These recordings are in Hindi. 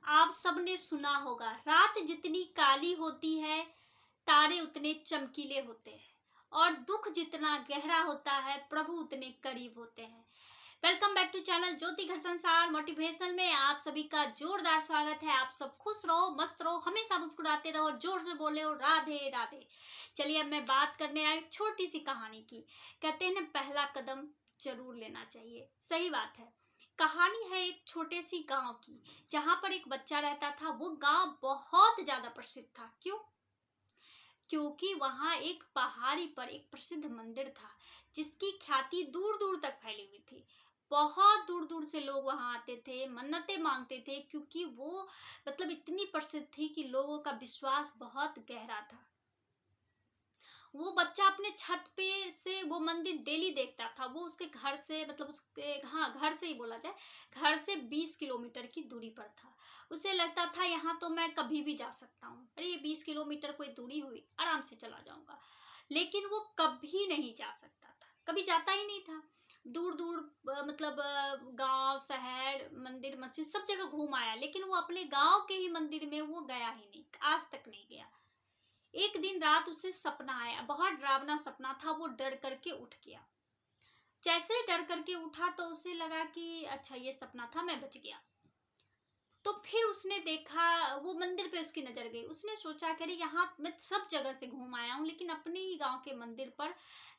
आप सबने सुना होगा, रात जितनी काली होती है तारे उतने चमकीले होते हैं और दुख जितना गहरा होता है प्रभु उतने करीब होते हैं। वेलकम बैक टू चैनल ज्योति घर संसार मोटिवेशन में आप सभी का जोरदार स्वागत है। आप सब खुश रहो, मस्त रहो, हमेशा मुस्कुराते रहो और जोर से बोले हो राधे राधे। चलिए अब मैं बात करने आई छोटी सी कहानी की। कहते हैं ना, पहला कदम जरूर लेना चाहिए। सही बात है। कहानी है एक छोटे सी गांव की, जहां पर एक बच्चा रहता था। वो गांव बहुत ज्यादा प्रसिद्ध था। क्यों? क्योंकि वहां एक पहाड़ी पर एक प्रसिद्ध मंदिर था, जिसकी ख्याति दूर दूर तक फैली हुई थी। बहुत दूर दूर से लोग वहां आते थे, मन्नतें मांगते थे, क्योंकि वो इतनी प्रसिद्ध थी कि लोगों का विश्वास बहुत गहरा था। वो बच्चा अपने छत पे से वो मंदिर डेली देखता था। वो उसके घर से उसके घर से ही बोला जाए, घर से 20 किलोमीटर की दूरी पर था। उसे लगता था यहाँ तो मैं कभी भी जा सकता हूँ। अरे ये 20 किलोमीटर कोई दूरी हुई, आराम से चला जाऊंगा। लेकिन वो कभी नहीं जा सकता था, कभी जाता ही नहीं था। दूर दूर गांव, शहर, मंदिर, मस्जिद सब जगह घूम आया, लेकिन वो अपने गांव के ही मंदिर में वो गया ही नहीं, आज तक नहीं गया। एक दिन रात उसे सपना आया, बहुत डरावना सपना था। वो डर करके उठ गया। जैसे ही डर करके उठा तो उसे लगा कि अच्छा ये सपना था, मैं बच गया। तो फिर उसने देखा, वो मंदिर पे उसकी नजर गई। उसने सोचा कि अरे यहाँ मैं सब जगह से घूम आया हूँ, लेकिन अपने ही गांव के मंदिर पर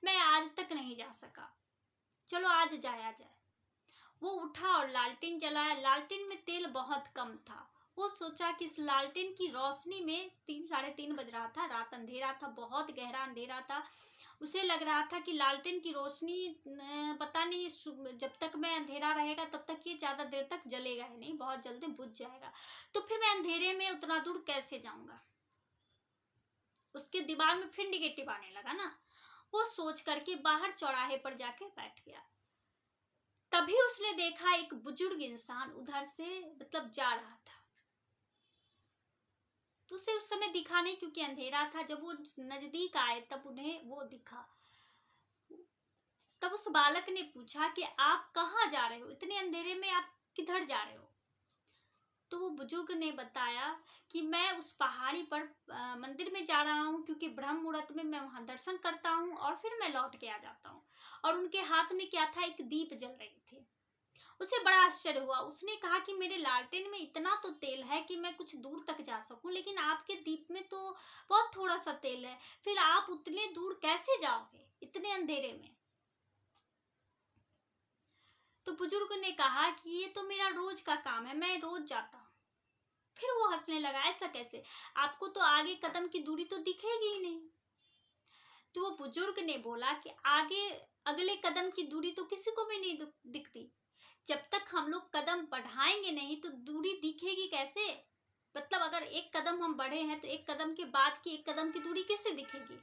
मैं आज तक नहीं जा सका। चलो आज जाया जाए। वो उठा और लालटेन जलाया। लालटेन में तेल बहुत कम था। वो सोचा कि इस लालटेन की रोशनी में 3 साढ़े 3 बज रहा था, रात अंधेरा था, बहुत गहरा अंधेरा था। उसे लग रहा था कि लालटेन की रोशनी पता नहीं जब तक मैं अंधेरा रहेगा तब तक ये ज्यादा देर तक जलेगा ही नहीं, बहुत जल्दी बुझ जाएगा। तो फिर मैं अंधेरे में उतना दूर कैसे जाऊंगा? उसके दिमाग में फिर निगेटिव आने लगा ना। वो सोच करके बाहर चौराहे पर जाके बैठ गया। तभी उसने देखा एक बुजुर्ग इंसान उधर से जा रहा था। तो उसे उस समय दिखा नहीं, क्योंकि अंधेरा था। जब वो नजदीक आए तब उन्हें वो दिखा। तब उस बालक ने पूछा कि आप कहाँ जा रहे हो, इतने अंधेरे में आप किधर जा रहे हो? तो वो बुजुर्ग ने बताया कि मैं उस पहाड़ी पर मंदिर में जा रहा हूँ, क्योंकि ब्रह्म मुहूर्त में मैं वहां दर्शन करता हूँ और फिर मैं लौट के आ जाता हूँ। और उनके हाथ में क्या था? एक दीप जल रही थी। उसे बड़ा आश्चर्य हुआ। उसने कहा कि मेरे लालटेन में इतना तो तेल है कि मैं कुछ दूर तक जा सकूं, लेकिन आपके दीप में तो बहुत थोड़ा सा तेल है। फिर आप उतने दूर कैसे जाओगे इतने अंधेरे में? तो बुजुर्ग ने कहा कि ये तो मेरा रोज का काम है, मैं रोज जाता हूँ। फिर वो हंसने लगा। ऐसा कैसे? आपको तो आगे कदम की दूरी तो दिखेगी ही नहीं। तो वो बुजुर्ग ने बोला कि आगे अगले कदम की दूरी तो किसी को भी नहीं दिखती। जब तक हम लोग कदम बढ़ाएंगे नहीं तो दूरी दिखेगी कैसे? अगर एक कदम हम बढ़े हैं तो एक कदम के बाद की एक कदम की दूरी किससे दिखेगी?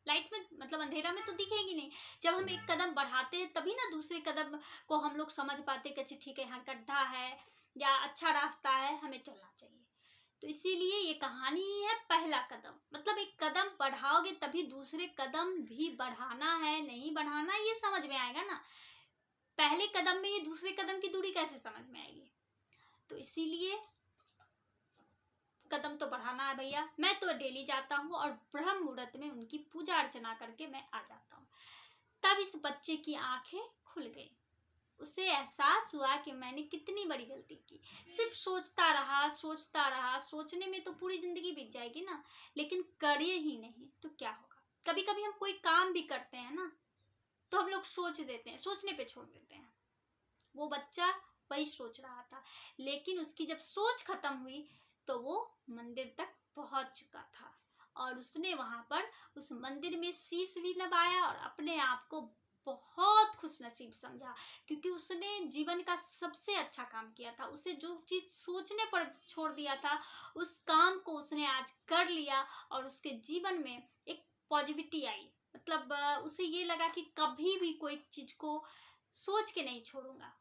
लाइट में अंधेरा में तो दिखेगी नहीं। जब हम एक कदम बढ़ाते हैं तभी ना दूसरे कदम को हम लोग समझ पाते कि अच्छा ठीक है, यहाँ गड्ढा है या अच्छा रास्ता है, हमें चलना चाहिए। तो इसीलिए ये कहानी है पहला कदम। एक कदम बढ़ाओगे तभी दूसरे कदम भी बढ़ाना है, नहीं बढ़ाना ये समझ में आएगा ना। पहले कदम में ये दूसरे कदम की दूरी कैसे समझ में आएगी? तो इसीलिए कदम तो बढ़ाना है भैया। मैं तो डेली जाता हूँ और ब्रह्म मुहूर्त में उनकी पूजा अर्चना करके मैं आ जाता हूँ। तब इस बच्चे की आंखें खुल गई। उसे एहसास हुआ कि मैंने कितनी बड़ी गलती की। सिर्फ सोचता रहा, सोचता रहा। सोचने में तो पूरी जिंदगी बीत जाएगी ना, लेकिन करे ही नहीं तो क्या होगा? कभी कभी हम कोई काम भी करते हैं ना, तो हम लोग सोच देते हैं, सोचने पे छोड़ देते हैं। वो बच्चा वही सोच रहा था, लेकिन उसकी जब सोच खत्म हुई तो वो मंदिर तक पहुंच चुका था। और उसने वहां पर उस मंदिर में शीश भी नवाया और अपने आप को बहुत खुश नसीब समझा, क्योंकि उसने जीवन का सबसे अच्छा काम किया था। उसे जो चीज सोचने पर छोड़ दिया था, उस काम को उसने आज कर लिया और उसके जीवन में एक पॉजिटिविटी आई। उसे ये लगा कि कभी भी कोई चीज को सोच के नहीं छोड़ूंगा,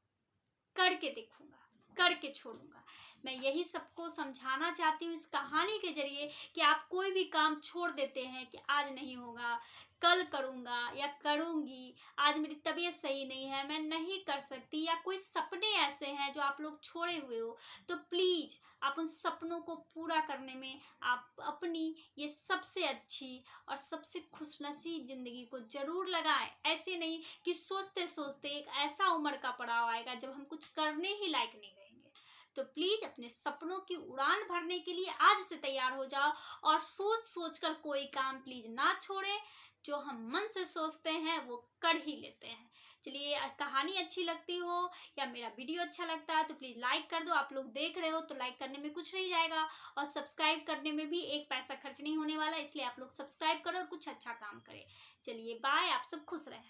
करके देखूंगा, करके छोड़ूंगा। मैं यही सबको समझाना चाहती हूँ इस कहानी के जरिए कि आप कोई भी काम छोड़ देते हैं कि आज नहीं होगा, कल करूंगा या करूंगी, आज मेरी तबीयत सही नहीं है, मैं नहीं कर सकती, या कोई सपने ऐसे हैं जो आप लोग छोड़े हुए हो, तो प्लीज आप उन सपनों को पूरा करने में आप अपनी ये सबसे अच्छी और सबसे खुशनसीब जिंदगी को जरूर लगाएं। ऐसे नहीं कि सोचते सोचते एक ऐसा उम्र का पड़ाव आएगा जब हम कुछ करने ही लायक नहीं रहेंगे। तो प्लीज अपने सपनों की उड़ान भरने के लिए आज से तैयार हो जाओ और सोच सोच कर कोई काम प्लीज ना छोड़ें। जो हम मन से सोचते हैं वो कर ही लेते हैं। चलिए, कहानी अच्छी लगती हो या मेरा वीडियो अच्छा लगता है तो प्लीज लाइक कर दो। आप लोग देख रहे हो तो लाइक करने में कुछ नहीं जाएगा और सब्सक्राइब करने में भी एक पैसा खर्च नहीं होने वाला, इसलिए आप लोग सब्सक्राइब करो और कुछ अच्छा काम करें। चलिए बाय, आप सब खुश रहें।